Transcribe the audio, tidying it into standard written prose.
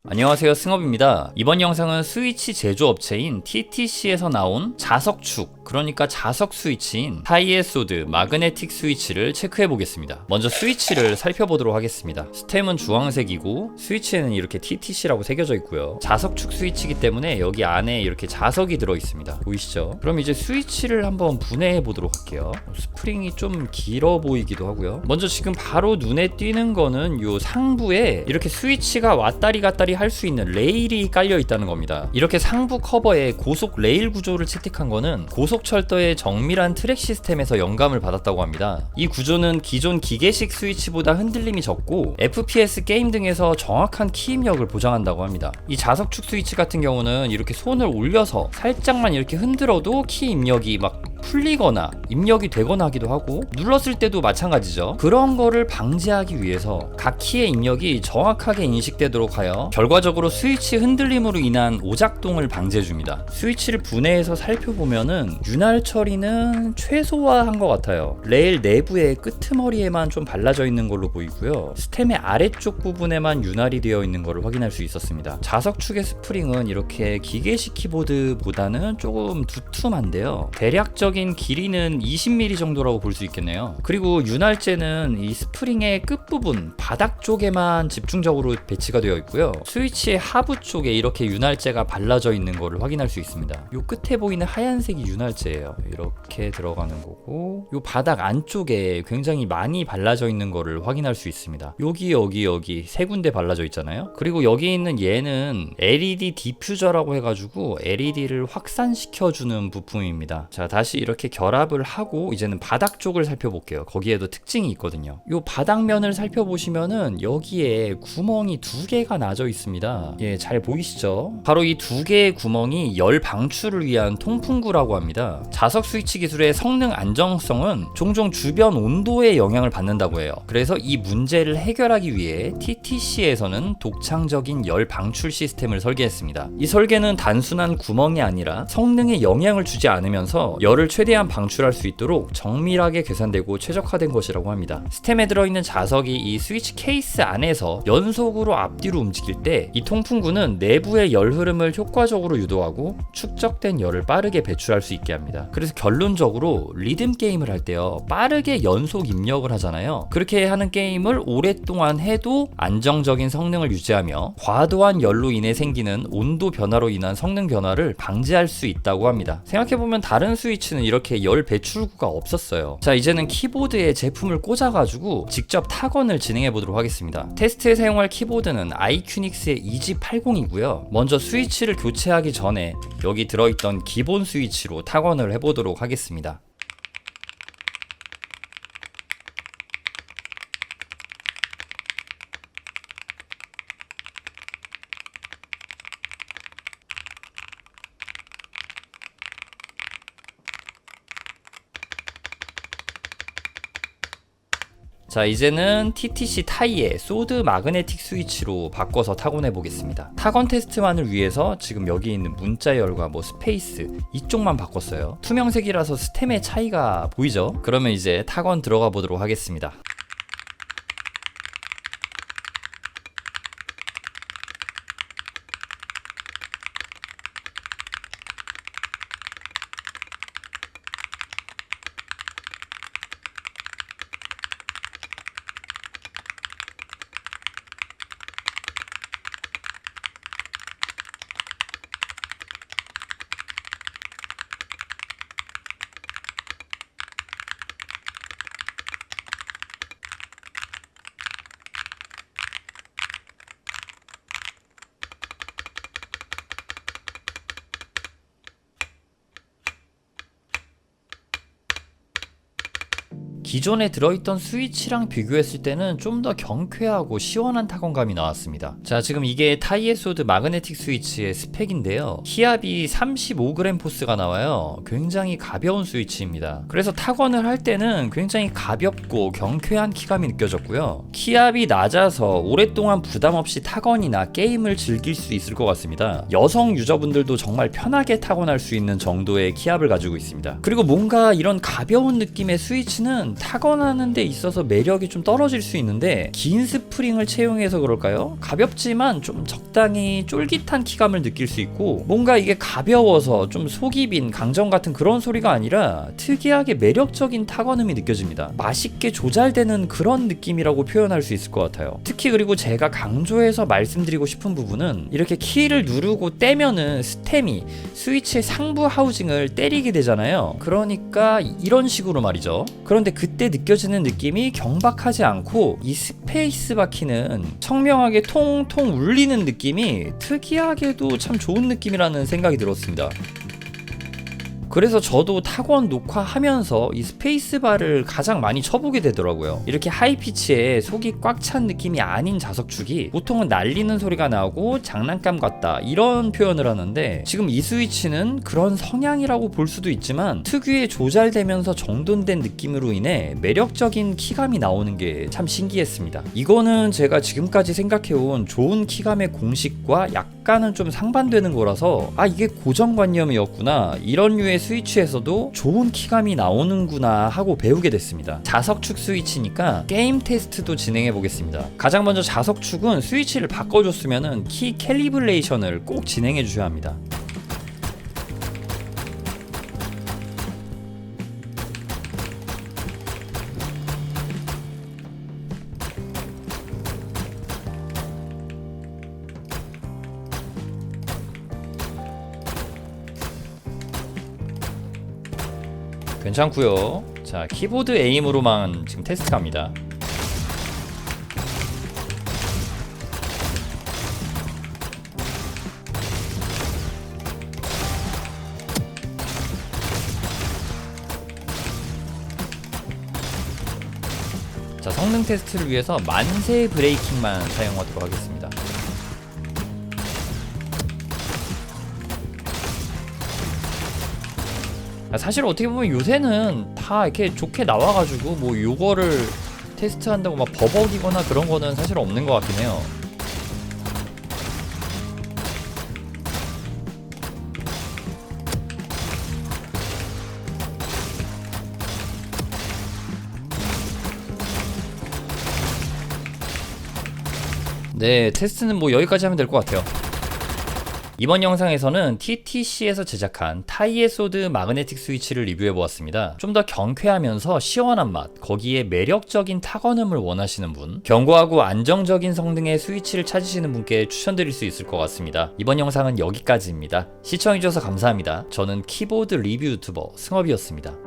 안녕하세요, 승업입니다. 이번 영상은 스위치 제조업체인 TTC에서 나온 자석축, 그러니까 자석 스위치인 타이의 소드 마그네틱 스위치를 체크해 보겠습니다. 먼저 스위치를 살펴보도록 하겠습니다. 스템은 주황색이고 스위치에는 이렇게 TTC라고 새겨져 있고요. 자석축 스위치이기 때문에 여기 안에 이렇게 자석이 들어 있습니다. 보이시죠? 그럼 이제 스위치를 한번 분해해 보도록 할게요. 스프링이 좀 길어 보이기도 하고요. 먼저 지금 바로 눈에 띄는 거는 요 상부에 이렇게 스위치가 왔다리 갔다리 할 수 있는 레일이 깔려 있다는 겁니다. 이렇게 상부 커버에 고속 레일 구조를 채택한 거는 고속철도의 정밀한 트랙 시스템에서 영감을 받았다고 합니다. 이 구조는 기존 기계식 스위치보다 흔들림이 적고 FPS 게임 등에서 정확한 키 입력을 보장한다고 합니다. 이 자석축 스위치 같은 경우는 이렇게 손을 올려서 살짝만 이렇게 흔들어도 키 입력이 막 풀리거나 입력이 되거나 하기도 하고, 눌렀을 때도 마찬가지죠. 그런 거를 방지하기 위해서 각 키의 입력이 정확하게 인식되도록 하여 결과적으로 스위치 흔들림으로 인한 오작동을 방지해줍니다. 스위치를 분해해서 살펴보면은 윤활 처리는 최소화한 것 같아요. 레일 내부의 끄트머리에만 좀 발라져 있는 걸로 보이고요. 스템의 아래쪽 부분에만 윤활이 되어 있는 것을 확인할 수 있었습니다. 자석축의 스프링은 이렇게 기계식 키보드보다는 조금 두툼한데요. 대략적인 길이는 20mm 정도라고 볼 수 있겠네요. 그리고 윤활제는 이 스프링의 끝부분 바닥 쪽에만 집중적으로 배치가 되어 있고요. 스위치의 하부 쪽에 이렇게 윤활제가 발라져 있는 것을 확인할 수 있습니다. 요 끝에 보이는 하얀색이 윤활제예요. 이렇게 들어가는 거고, 요 바닥 안쪽에 굉장히 많이 발라져 있는 것을 확인할 수 있습니다. 여기 세 군데 발라져 있잖아요. 그리고 여기 있는 얘는 LED 디퓨저라고 해가지고 LED를 확산시켜주는 부품입니다. 자, 다시 이렇게 결합을 하고 이제는 바닥 쪽을 살펴볼게요. 거기에도 특징이 있거든요. 요 바닥면을 살펴보시면은 여기에 구멍이 두 개가 나져 있습니다. 예, 잘 보이시죠? 바로 이 두 개의 구멍이 열 방출을 위한 통풍구라고 합니다. 자석 스위치 기술의 성능 안정성은 종종 주변 온도에 영향을 받는다고 해요. 그래서 이 문제를 해결하기 위해 TTC에서는 독창적인 열 방출 시스템을 설계했습니다. 이 설계는 단순한 구멍이 아니라 성능에 영향을 주지 않으면서 열을 최대한 방출할 수 있도록 정밀하게 계산되고 최적화된 것이라고 합니다. 스템에 들어있는 자석이 이 스위치 케이스 안에서 연속으로 앞뒤로 움직일 때 이 통풍구는 내부의 열 흐름을 효과적으로 유도하고 축적된 열을 빠르게 배출할 수 있게 합니다. 그래서 결론적으로 리듬 게임을 할 때요, 빠르게 연속 입력을 하잖아요. 그렇게 하는 게임을 오랫동안 해도 안정적인 성능을 유지하며 과도한 열로 인해 생기는 온도 변화로 인한 성능 변화를 방지할 수 있다고 합니다. 생각해보면 다른 스위치는 이렇게 열 배출구가 없었어요. 자, 이제는 키보드에 제품을 꽂아가지고 직접 타건을 진행해 보도록 하겠습니다. 테스트에 사용할 키보드는 아이큐닉스의 EG80이고요. 먼저 스위치를 교체하기 전에 여기 들어있던 기본 스위치로 타건을 해보도록 하겠습니다. 자, 이제는 TTC 타이의 소드 마그네틱 스위치로 바꿔서 타건해 보겠습니다. 타건 테스트만을 위해서 지금 여기 있는 문자열과 스페이스 이쪽만 바꿨어요. 투명색이라서 스템의 차이가 보이죠? 그러면 이제 타건 들어가 보도록 하겠습니다. 기존에 들어있던 스위치랑 비교했을 때는 좀 더 경쾌하고 시원한 타건감이 나왔습니다. 자, 지금 이게 타이의 소드 마그네틱 스위치의 스펙인데요. 키압이 35g 포스가 나와요. 굉장히 가벼운 스위치입니다. 그래서 타건을 할 때는 굉장히 가볍고 경쾌한 키감이 느껴졌고요. 키압이 낮아서 오랫동안 부담 없이 타건이나 게임을 즐길 수 있을 것 같습니다. 여성 유저분들도 정말 편하게 타건할 수 있는 정도의 키압을 가지고 있습니다. 그리고 뭔가 이런 가벼운 느낌의 스위치는 타건하는 데 있어서 매력이 좀 떨어질 수 있는데 긴 스프링을 채용해서 그럴까요? 가볍지만 좀 적당히 쫄깃한 키감을 느낄 수 있고 뭔가 이게 가벼워서 좀 속이 빈 강정 같은 그런 소리가 아니라 특이하게 매력적인 타건음이 느껴집니다. 맛있게 조잘되는 그런 느낌이라고 표현할 수 있을 것 같아요. 특히 그리고 제가 강조해서 말씀드리고 싶은 부분은 이렇게 키를 누르고 떼면은 스템이 스위치의 상부 하우징을 때리게 되잖아요. 그러니까 이런 식으로 말이죠. 그런데 그때 느껴지는 느낌이 경박하지 않고 이 스페이스바 키는 청명하게 통통 울리는 느낌이 특이하게도 참 좋은 느낌이라는 생각이 들었습니다. 그래서 저도 타건 녹화하면서 이 스페이스바를 가장 많이 쳐보게 되더라고요. 이렇게 하이피치에 속이 꽉 찬 느낌이 아닌 자석축이 보통은 날리는 소리가 나고 장난감 같다 이런 표현을 하는데 지금 이 스위치는 그런 성향이라고 볼 수도 있지만 특유의 조잘되면서 정돈된 느낌으로 인해 매력적인 키감이 나오는 게 참 신기했습니다. 이거는 제가 지금까지 생각해온 좋은 키감의 공식과 약간은 좀 상반되는 거라서 아 이게 고정관념이었구나 이런 류의 스위치에서도 좋은 키감이 나오는구나 하고 배우게 됐습니다. 자석축 스위치니까 게임 테스트도 진행해 보겠습니다. 가장 먼저 자석축은 스위치를 바꿔줬으면 키 캘리브레이션을 꼭 진행해 주셔야 합니다. 괜찮고요. 자, 키보드 에임으로만 지금 테스트 갑니다. 자, 성능 테스트를 위해서 만세 브레이킹만 사용하도록 하겠습니다. 사실 어떻게 보면 요새는 다 이렇게 좋게 나와가지고 뭐 요거를 테스트한다고 막 버벅이거나 그런 거는 사실 없는 것 같긴 해요. 네, 테스트는 뭐 여기까지 하면 될 것 같아요. 이번 영상에서는 TTC에서 제작한 타이의 소드 마그네틱 스위치를 리뷰해보았습니다. 좀 더 경쾌하면서 시원한 맛, 거기에 매력적인 타건음을 원하시는 분, 견고하고 안정적인 성능의 스위치를 찾으시는 분께 추천드릴 수 있을 것 같습니다. 이번 영상은 여기까지입니다. 시청해주셔서 감사합니다. 저는 키보드 리뷰 유튜버 승업이었습니다.